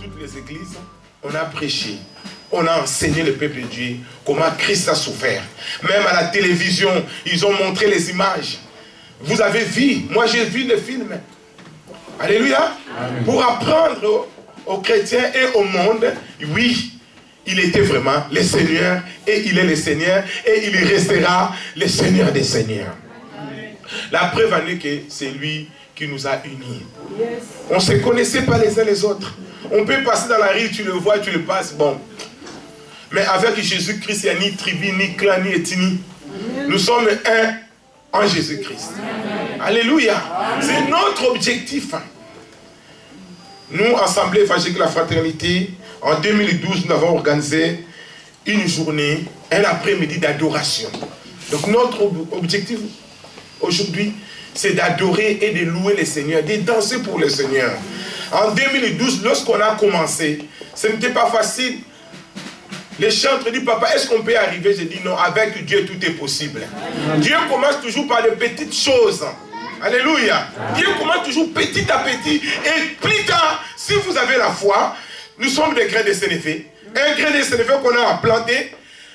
toutes les églises, on a prêché. On a enseigné le peuple de Dieu comment Christ a souffert. Même à la télévision, ils ont montré les images. Vous avez vu, moi j'ai vu le film. Alléluia. Amen. Pour apprendre aux chrétiens et au monde, oui, il était vraiment le Seigneur et il est le Seigneur et il restera le Seigneur des Seigneurs. Amen. La preuve en est que c'est lui qui nous a unis. Yes. On ne se connaissait pas les uns les autres. On peut passer dans la rue, tu le vois, tu le passes, bon. Mais avec Jésus-Christ, il n'y a ni tribu, ni clan, ni ethnie. Nous sommes un en Jésus-Christ. Alléluia. C'est notre objectif. Nous, Assemblée évangélique de la Fraternité, en 2012, nous avons organisé une journée, un après-midi d'adoration. Donc notre objectif aujourd'hui, c'est d'adorer et de louer le Seigneur, de danser pour le Seigneur. En 2012, lorsqu'on a commencé, ce n'était pas facile. Les chantres disent, papa, est-ce qu'on peut y arriver? J'ai dit non, avec Dieu tout est possible. Dieu commence toujours par de petites choses. Alléluia. Dieu commence toujours petit à petit. Et plus tard, si vous avez la foi, nous sommes des grains de sénévé. Un grain de sénévé qu'on a planté,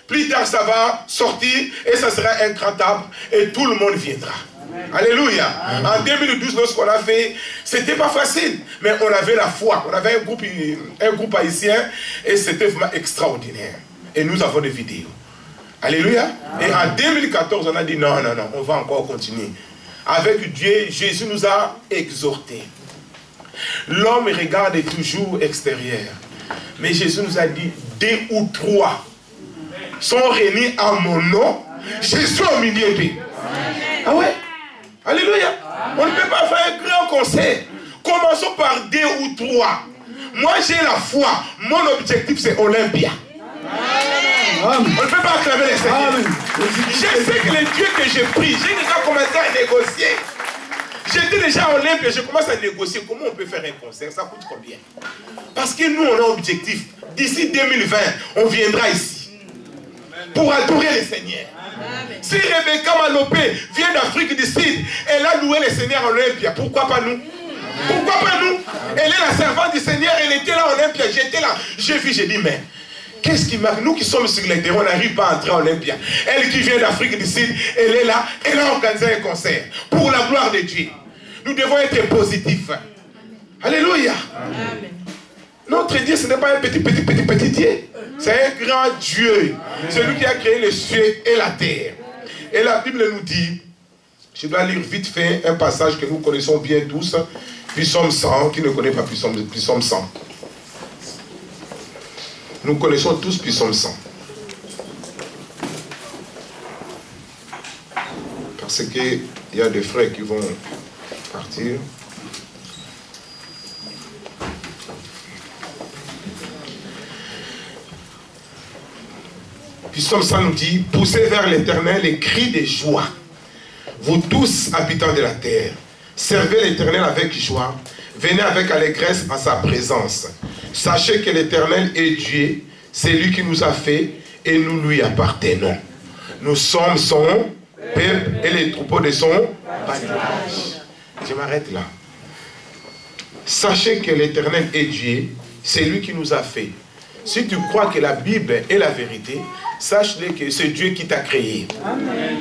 plus tard ça va sortir et ça sera un grand arbre et tout le monde viendra. Alléluia. Amen. En 2012, lorsqu'on a fait, c'était pas facile, mais on avait la foi. On avait un groupe haïtien et c'était vraiment extraordinaire. Et nous avons des vidéos. Alléluia. Amen. Et en 2014, on a dit non, non, non, on va encore continuer. Avec Dieu, Jésus nous a exhortés. L'homme regarde toujours extérieur. Mais Jésus nous a dit, 2 ou 3 sont réunis en mon nom. Jésus au milieu d'eux. Ah ouais? Alléluia. On ne peut pas faire un grand concert. Commençons par 2 ou 3. Moi j'ai la foi. Mon objectif c'est Olympia. Amen. On ne peut pas acclamer les seigneurs. Je sais que les dieux que j'ai pris, j'ai déjà commencé à négocier. J'étais déjà à Olympia, je commence à négocier. Comment on peut faire un concert? Ça coûte combien? Parce que nous on a un objectif. D'ici 2020, on viendra ici pour adorer le Seigneur. Amen. Si Rebecca Malopé vient d'Afrique du Sud, elle a loué le Seigneur à Olympia. Pourquoi pas nous? Pourquoi pas nous? Elle est la servante du Seigneur, elle était là à Olympia, j'étais là. J'ai vu, j'ai dit, mais qu'est-ce qui marque? Nous qui sommes sur le terrain, on n'arrive pas à entrer à Olympia. Elle qui vient d'Afrique du Sud, elle est là, elle a organisé un concert pour la gloire de Dieu. Nous devons être positifs. Alléluia. Amen. Notre Dieu, ce n'est pas un petit Dieu. C'est un grand Dieu. C'est lui qui a créé les cieux et la terre. Et la Bible nous dit, je dois lire vite fait un passage que nous connaissons bien tous, puis Psaume 100, qui ne connaît pas Psaume 100. Nous connaissons tous Psaume 100. Parce qu'il y a des frères qui vont partir. Psaume 100 nous dit, poussez vers l'Éternel les cris de joie. Vous tous, habitants de la terre, servez l'Éternel avec joie. Venez avec allégresse à sa présence. Sachez que l'Éternel est Dieu, c'est lui qui nous a fait et nous lui appartenons. Nous sommes son peuple et les troupeaux de son pâturage. Je m'arrête là. Sachez que l'Éternel est Dieu, c'est lui qui nous a fait. Si tu crois que la Bible est la vérité, sache-le que c'est Dieu qui t'a créé. Amen.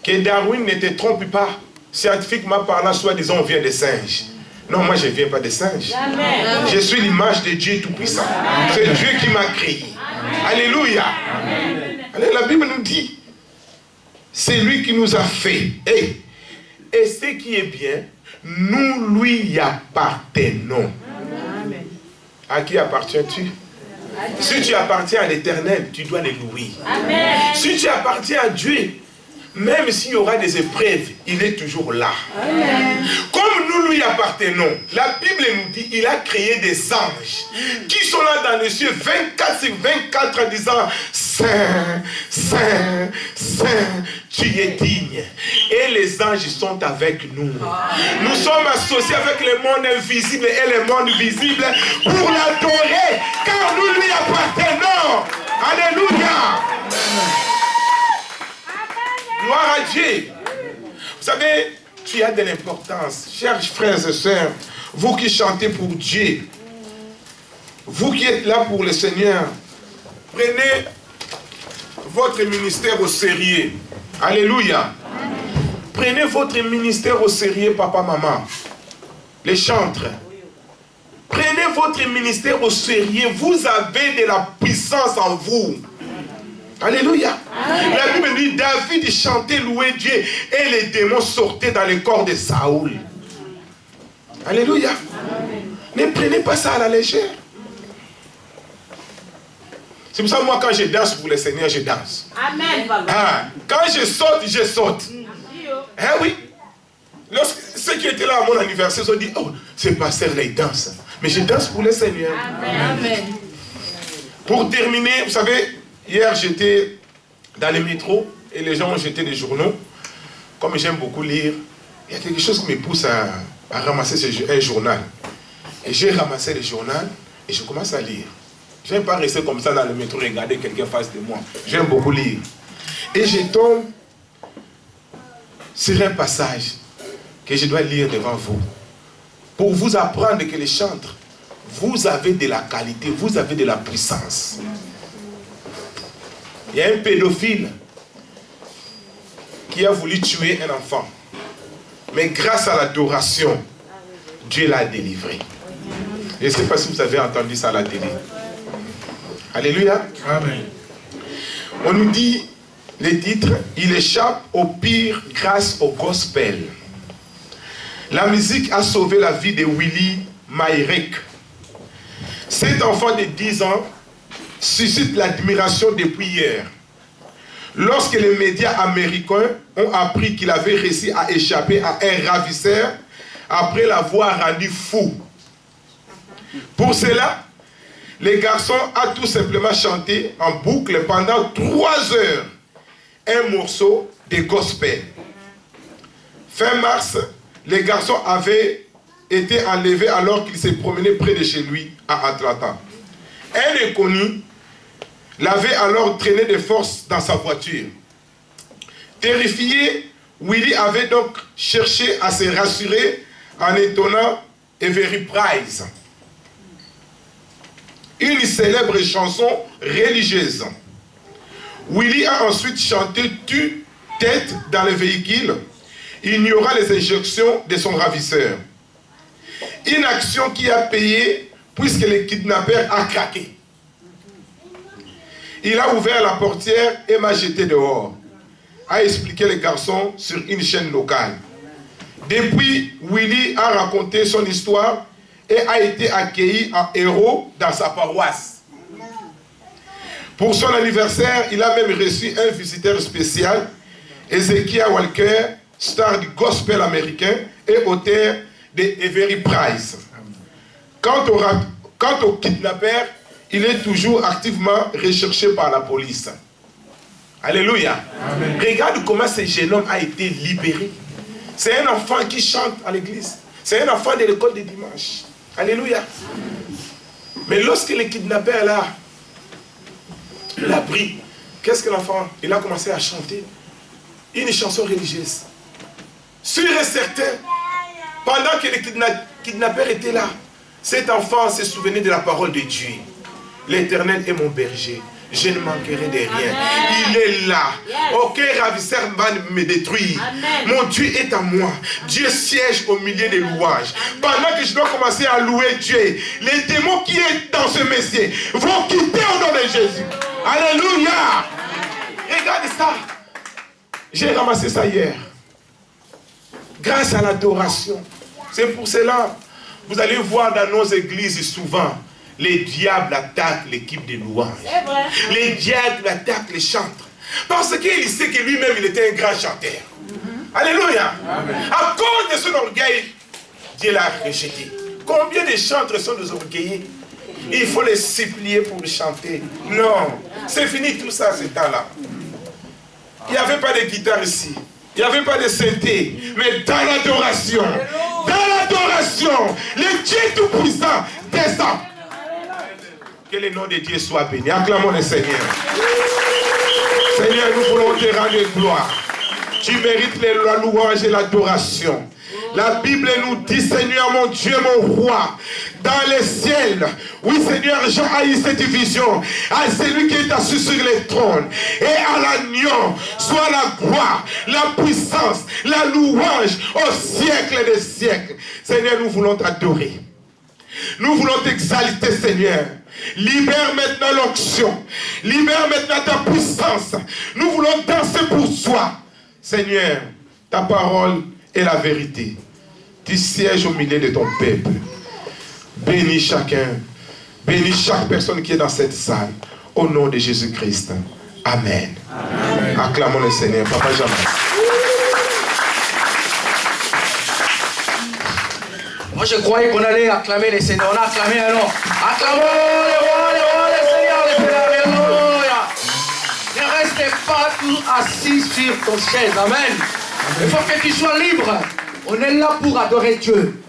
Que Darwin ne te trompe pas. Scientifiquement parlant, soi-disant, on vient des singes. Non, moi je ne viens pas des singes. Amen. Je suis l'image de Dieu Tout-Puissant. C'est Dieu qui m'a créé. Amen. Alléluia. Amen. Allez, la Bible nous dit, c'est lui qui nous a fait. Et ce qui est bien, nous lui appartenons. Amen. À qui appartiens-tu? Si tu appartiens à l'Éternel, tu dois le louer. Amen. Si tu appartiens à Dieu, même s'il y aura des épreuves, il est toujours là. Amen. Comme nous lui appartenons, la Bible nous dit, il a créé des anges qui sont là dans les cieux 24 sur 24 en disant, Saint, Saint, Saint, tu es digne. Et les anges sont avec nous. Nous sommes associés avec le monde invisible et le monde visible pour l'adorer, car nous lui appartenons. Alléluia. Gloire à Dieu. Vous savez, tu as de l'importance. Chers frères et sœurs, vous qui chantez pour Dieu, vous qui êtes là pour le Seigneur, prenez votre ministère au sérieux. Alléluia. Prenez votre ministère au sérieux, papa, maman. Les chantres. Prenez votre ministère au sérieux. Vous avez de la puissance en vous. Alléluia. Amen. La Bible dit, David chantait, louait Dieu, et les démons sortaient dans le corps de Saoul. Alléluia. Amen. Ne prenez pas ça à la légère. C'est pour ça que moi, quand je danse pour le Seigneur, je danse. Amen. Ah, quand je saute, je saute. Hein, oui. Ceux qui étaient là à mon anniversaire, ils ont dit, oh, c'est pasteur, là, il danse. Mais je danse pour le Seigneur. Amen. Pour terminer, vous savez, hier, j'étais dans le métro et les gens ont jeté des journaux. Comme j'aime beaucoup lire, il y a quelque chose qui me pousse à ramasser un journal. Et j'ai ramassé le journal et je commence à lire. Je n'aime pas rester comme ça dans le métro et regarder quelqu'un face de moi. J'aime beaucoup lire. Et je tombe sur un passage que je dois lire devant vous. Pour vous apprendre que les chantres, vous avez de la qualité, vous avez de la puissance. Il y a un pédophile qui a voulu tuer un enfant. Mais grâce à l'adoration, Dieu l'a délivré. Je ne sais pas si vous avez entendu ça à la télé. Alléluia. Amen. On nous dit, les titres, il échappe au pire grâce au gospel. La musique a sauvé la vie de Willie Mayrek. Cet enfant de 10 ans suscite l'admiration depuis hier. Lorsque les médias américains ont appris qu'il avait réussi à échapper à un ravisseur après l'avoir rendu fou. Pour cela, le garçon a tout simplement chanté en boucle pendant 3 heures un morceau de gospel. Fin mars, le garçon avait été enlevé alors qu'il s'est promené près de chez lui à Atlanta. Un inconnu l'avait alors traîné de force dans sa voiture. Terrifié, Willie avait donc cherché à se rassurer en étonnant Avery Price, une célèbre chanson religieuse. Willie a ensuite chanté tue-tête dans le véhicule, ignorant les injections de son ravisseur. Une action qui a payé puisque le kidnappeur a craqué. Il a ouvert la portière et m'a jeté dehors, a expliqué le garçon sur une chaîne locale. Depuis, Willie a raconté son histoire et a été accueilli en héros dans sa paroisse. Pour son anniversaire, il a même reçu un visiteur spécial, Ezekiel Walker, star du gospel américain et auteur de Avery Price. Quant au kidnappeur, il est toujours activement recherché par la police. Alléluia. Amen. Regarde comment ce jeune homme a été libéré. C'est un enfant qui chante à l'église. C'est un enfant de l'école de dimanche. Alléluia. Mais lorsque le kidnappeur là, l'a pris, qu'est-ce que l'enfant? Il a commencé à chanter une chanson religieuse. Sûr et certain, pendant que le kidnappeur était là, cet enfant se souvenait de la parole de Dieu. L'Éternel est mon berger, je ne manquerai de rien. Amen. Il est là. Aucun ravisseur va me détruire. Amen. Mon Dieu est à moi. Dieu siège au milieu des louanges. Amen. Pendant que je dois commencer à louer Dieu, les démons qui sont dans ce messier vont quitter au nom de Jésus. Alléluia. Regardez ça. J'ai ramassé ça hier. Grâce à l'adoration. C'est pour cela, vous allez voir dans nos églises souvent, les diables attaquent l'équipe de louanges. Les diables attaquent les chantres. Parce qu'il sait que lui-même, il était un grand chanteur. Alléluia. Amen. À cause de son orgueil, Dieu l'a rejeté. Combien de chantres sont des orgueillés? Il faut les supplier pour chanter. Non, c'est fini tout ça, ce temps-là. Il n'y avait pas de guitare ici. Il n'y avait pas de synthé. Mais dans l'adoration, le Dieu Tout-Puissant descend. Que le nom de Dieu soit béni. Acclamons le Seigneur. Seigneur, nous voulons te rendre gloire. Tu mérites la louange et l'adoration. La Bible nous dit, Seigneur mon Dieu, mon roi, dans les ciels. Oui, Seigneur, j'ai haï cette vision. À celui qui est assis sur les trônes. Et à l'agneau, soit la gloire, la puissance, la louange au siècle des siècles. Seigneur, nous voulons t'adorer. Nous voulons t'exalter, Seigneur. Libère maintenant l'onction. Libère maintenant ta puissance. Nous voulons danser pour toi. Seigneur, ta parole est la vérité. Tu sièges au milieu de ton peuple. Bénis chacun. Bénis chaque personne qui est dans cette salle. Au nom de Jésus-Christ. Amen. Amen. Acclamons le Seigneur. Papa Jamal. Moi je croyais qu'on allait acclamer les Seigneurs. On a acclamé alors. Acclamons les rois, les Seigneurs, les Pères. Alléluia. Ne restez pas tous assis sur ton chaise. Amen. Il faut que tu sois libre. On est là pour adorer Dieu.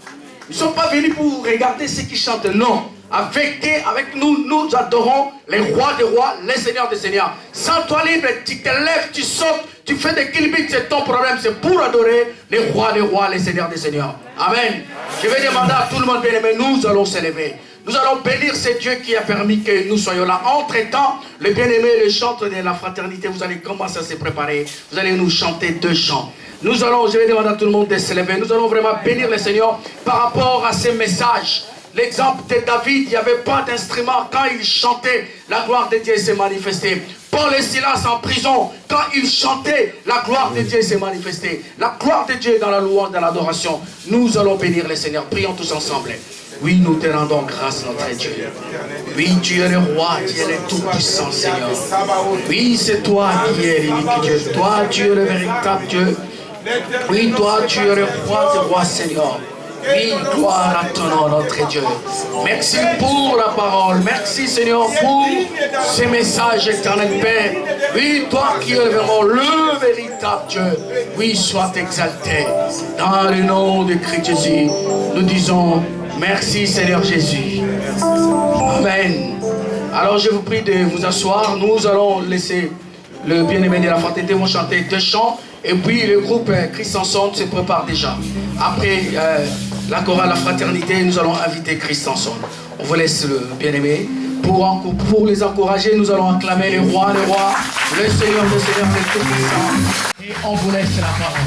Nous ne sommes pas venus pour regarder ceux qui chantent. Non. Avec nous, nous adorons les rois des rois, les seigneurs des seigneurs. Sans toi libre, tu te lèves, tu sautes, tu fais des kilbits, c'est ton problème. C'est pour adorer les rois des rois, les seigneurs des seigneurs. Amen. Je vais demander à tout le monde, bien aimé, nous allons s'élever. Nous allons bénir ce Dieu qui a permis que nous soyons là. Entre-temps, les bien-aimés, les chants de la fraternité, vous allez commencer à se préparer. Vous allez nous chanter 2 chants. Nous allons, je vais demander à tout le monde de s'élever. Nous allons vraiment bénir le Seigneur par rapport à ces messages. L'exemple de David, il n'y avait pas d'instrument. Quand il chantait, la gloire de Dieu s'est manifestée. Paul et Silas en prison, quand ils chantaient, la gloire de Dieu s'est manifestée. La gloire de Dieu dans la louange, dans l'adoration. Nous allons bénir le Seigneur. Prions tous ensemble. Oui, nous te rendons grâce, notre Dieu. Oui, tu es le roi, tu es le tout-puissant, Seigneur. Oui, c'est toi qui es l'unique Dieu. Toi, tu es le véritable Dieu. Oui, toi, tu es le roi des rois, Seigneur. Oui, gloire à ton nom, notre Dieu. Merci pour la parole. Merci, Seigneur, pour ces messages éternels, Père. Oui, toi qui es vraiment le véritable Dieu. Oui, sois exalté. Dans le nom de Christ Jésus, nous disons merci, Seigneur Jésus. Amen. Alors, je vous prie de vous asseoir. Nous allons laisser le bien-aimé de la fraternité vont chanter 2 chants. Et puis, le groupe Christ Ensemble se prépare déjà. Après la chorale La Fraternité, nous allons inviter Christ Ensemble. On vous laisse le bien-aimé. Pour les encourager, nous allons acclamer les rois, le Seigneur, le Tout-Puissant. Et on vous laisse la parole.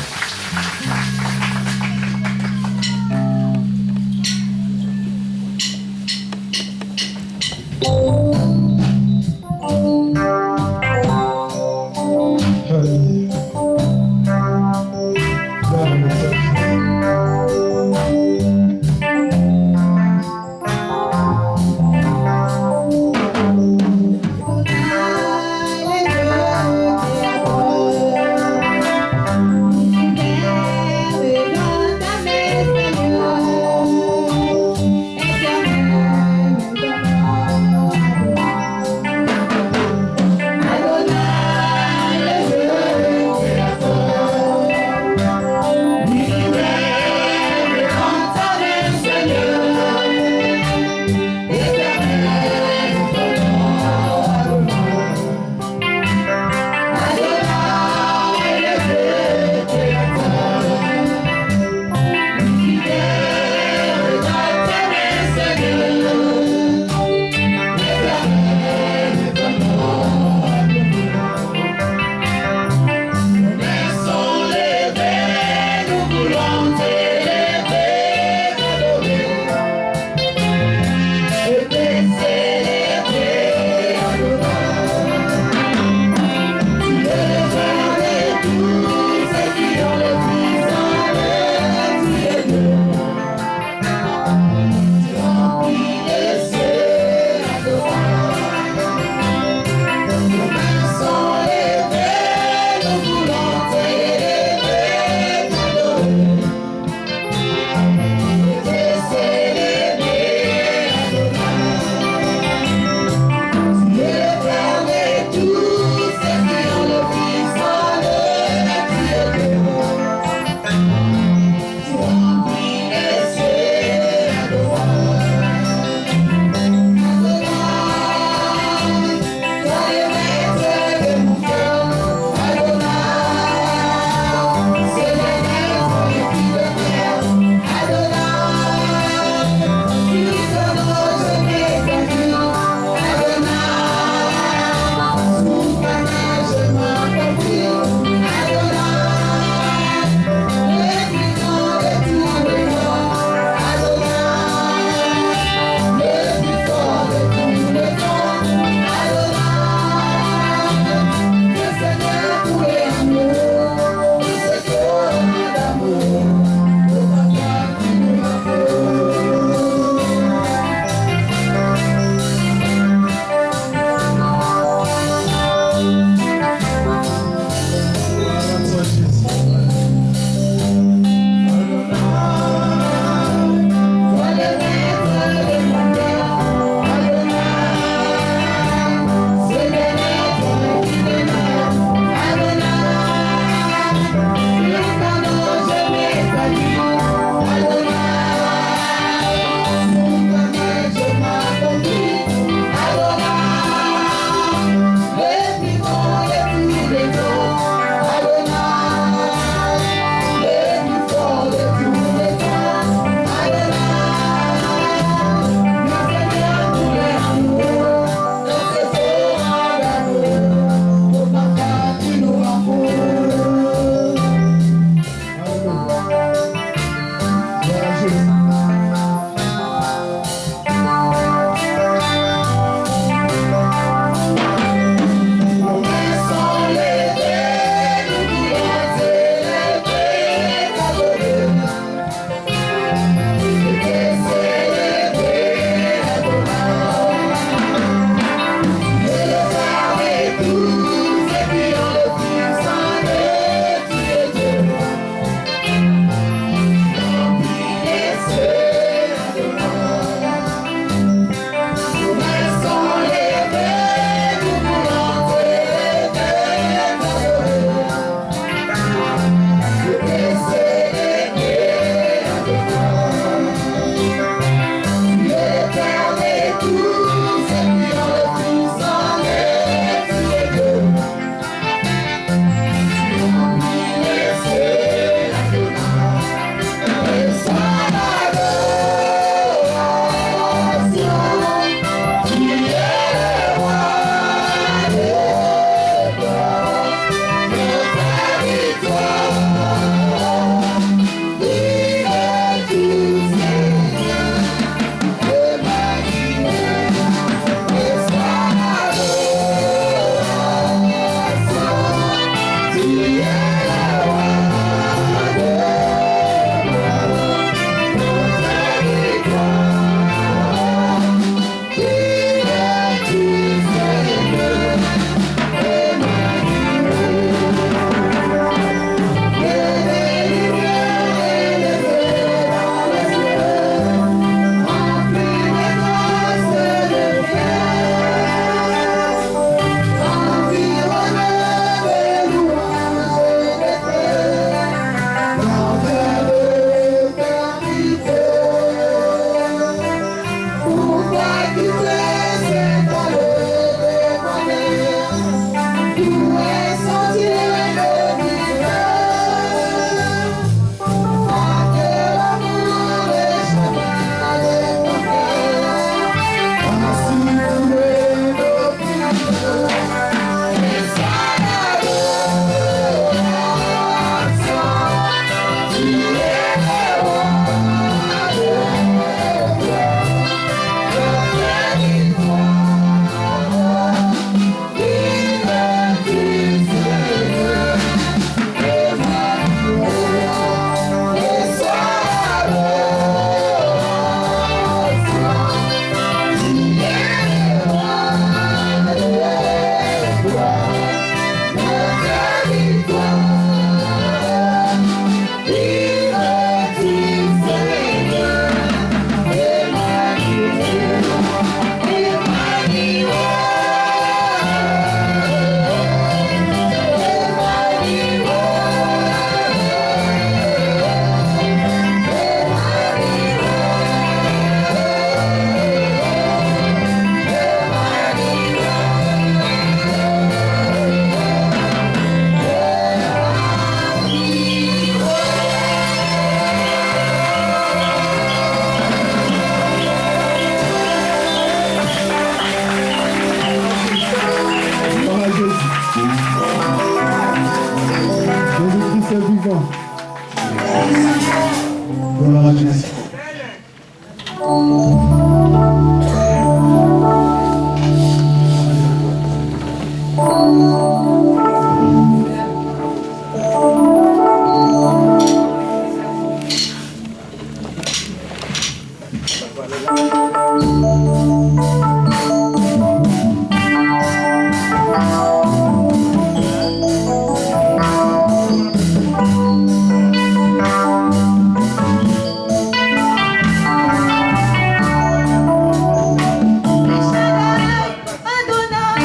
Adonai,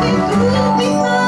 t'es tout puissant.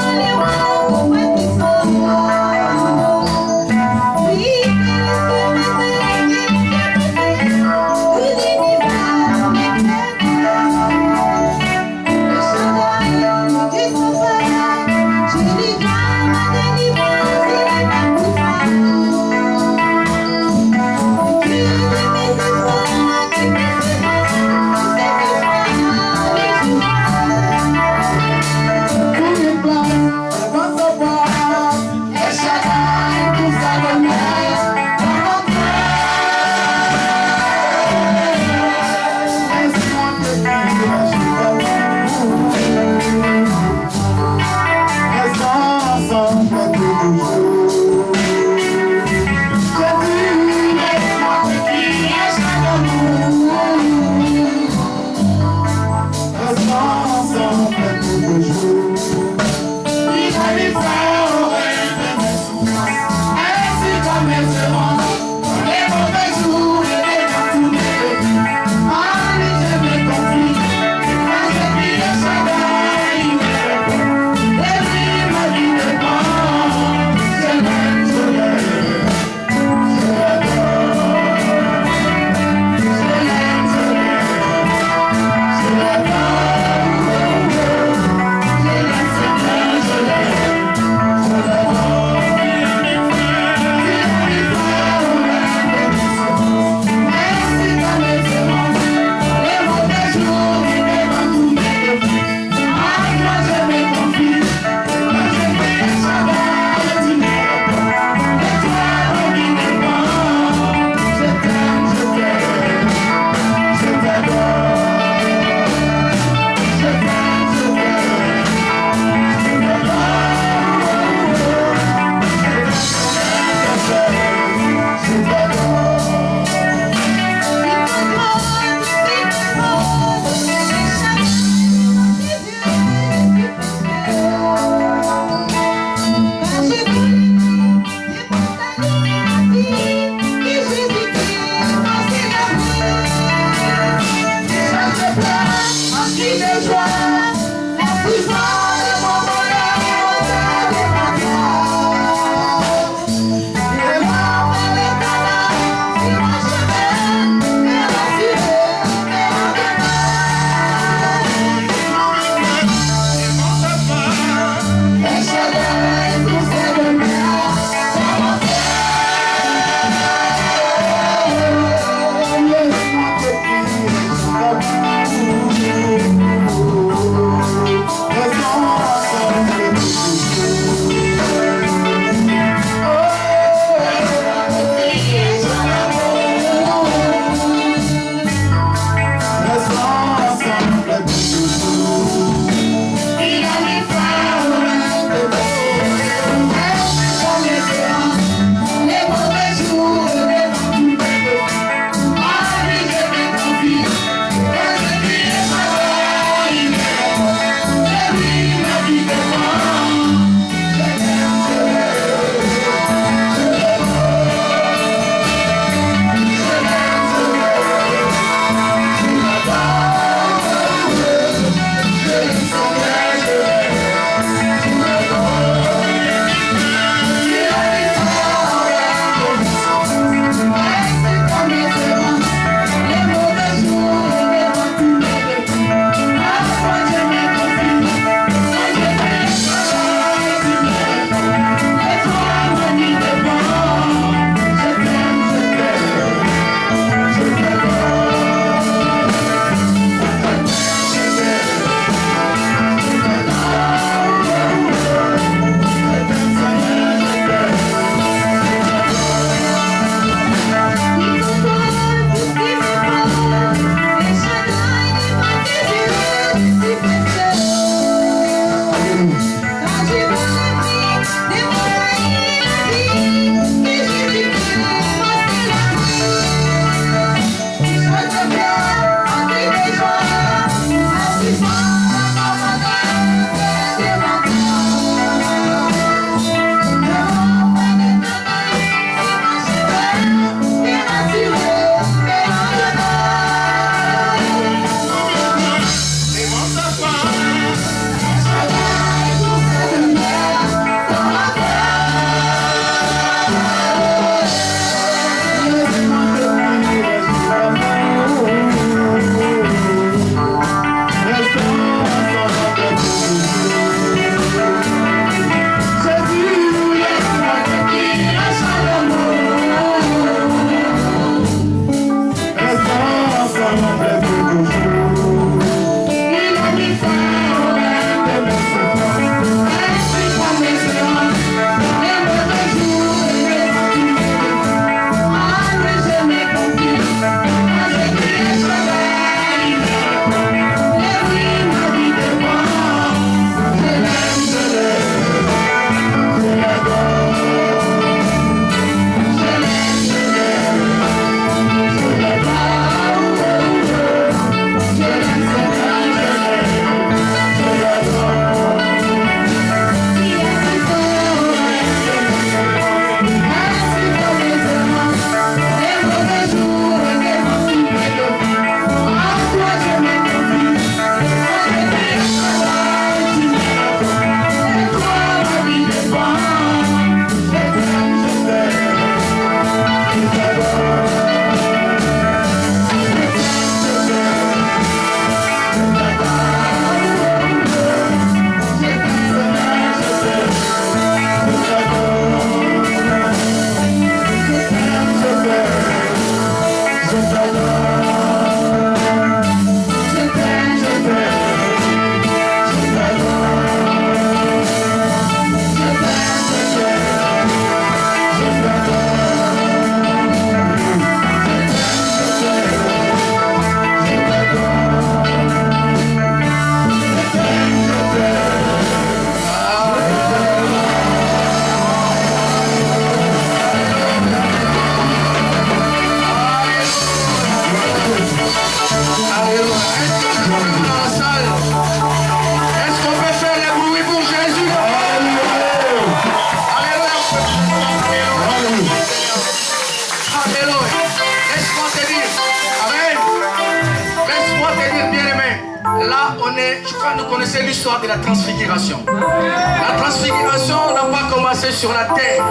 Je crois que nous connaissons l'histoire de la transfiguration. La transfiguration n'a pas commencé sur la terre.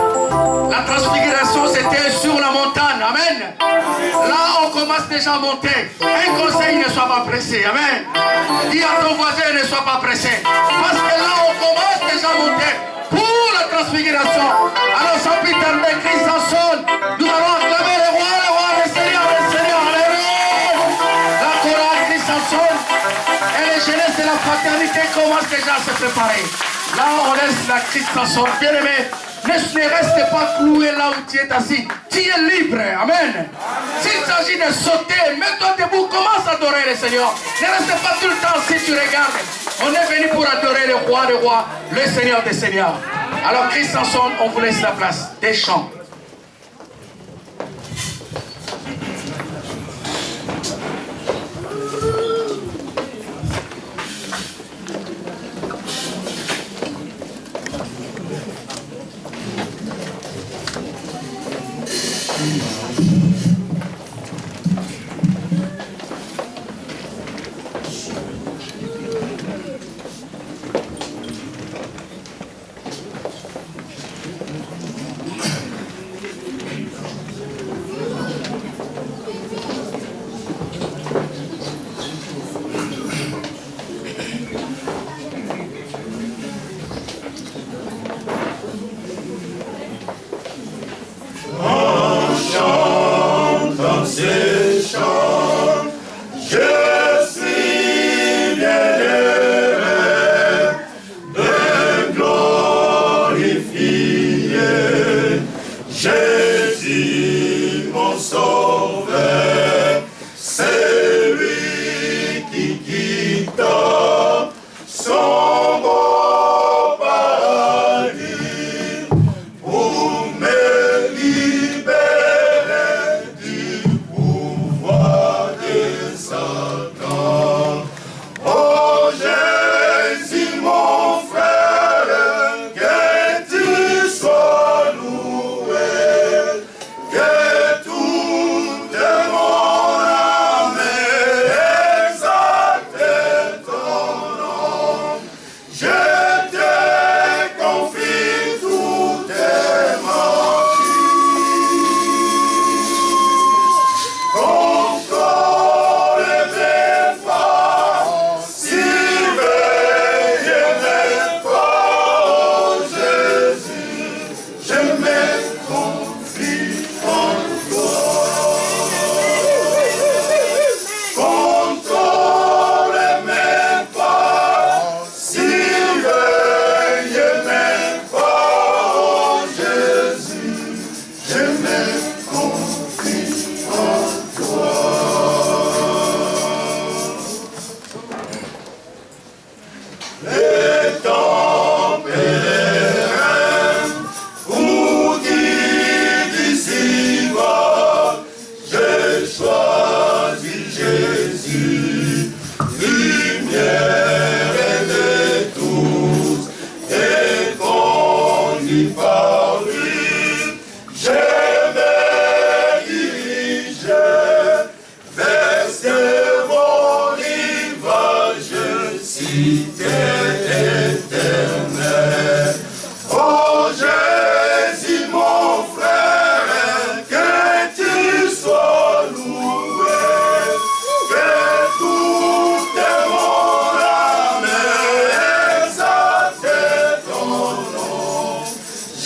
La transfiguration, c'était sur la montagne. Amen. Là, on commence déjà à monter. Un conseil, ne sois pas pressé. Amen. Dis à ton voisin, ne sois pas pressé. Parce que là, on commence déjà à monter pour la transfiguration. Alors, sans plus tarder, Christ en sonne. Nous allons acclamer le roi, le Seigneur, le Seigneur. Alléluia. La chorale Christ en sonne. Et les jeunesses de la fraternité commencent déjà à se préparer. Là, on laisse la Christ en sonne. Bien-aimé, ne reste pas cloué là où tu es assis. Tu es libre. Amen. S'il s'agit de sauter, mets-toi debout, commence à adorer le Seigneur. Ne reste pas tout le temps si tu regardes. On est venu pour adorer le roi des rois, le Seigneur des seigneurs. Alors Christ en sonne, on vous laisse la place. Des chants.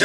Je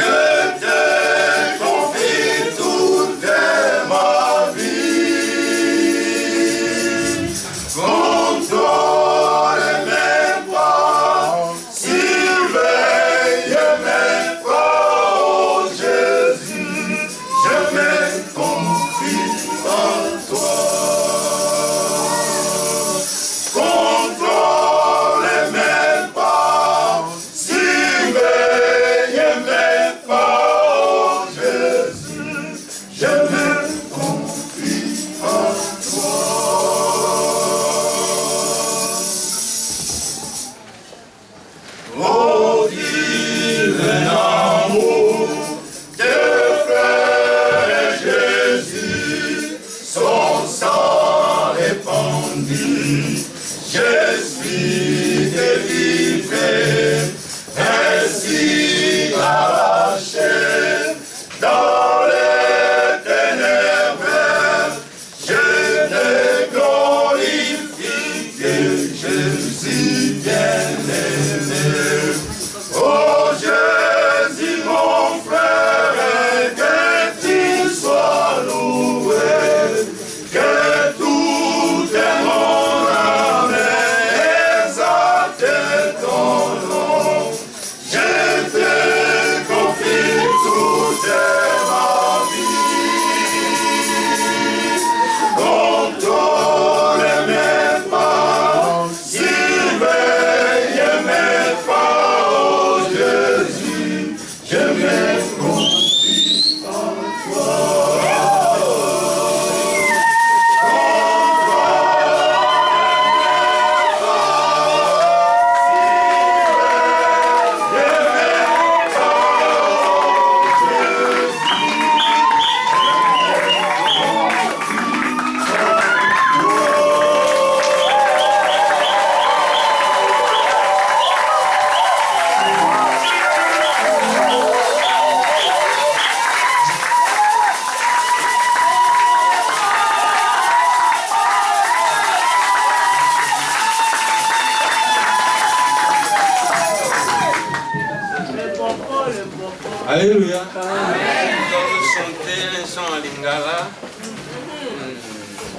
Alléluia. Nous allons chanter un chant en lingala,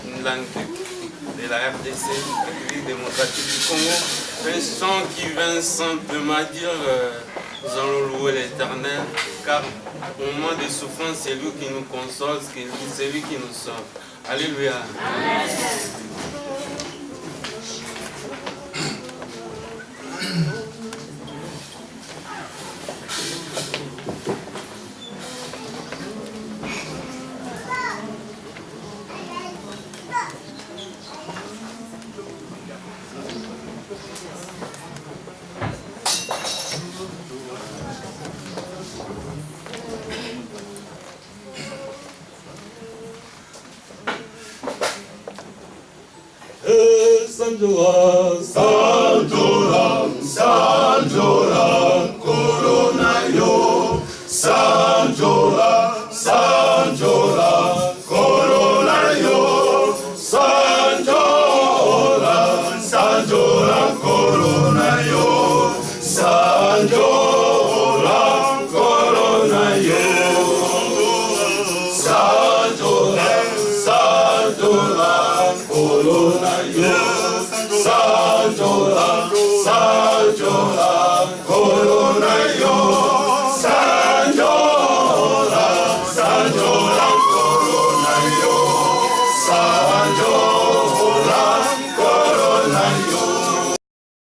une langue de la RDC, République démocratique du Congo. Un chant qui vient simplement dire nous allons louer l'Éternel, car au moment de souffrance, c'est lui qui nous console, c'est lui qui nous sauve. Alléluia. Sanjora, Sanjora, Sanjora, Corona yo. Sanjora, Sanjora, Corona yo. Sanjora, Sanjora, Corona yo. Sanjora, Corona yo. Sanjora, Sanjora, Corona yo. Sanjora, Sanjora, Corona yo.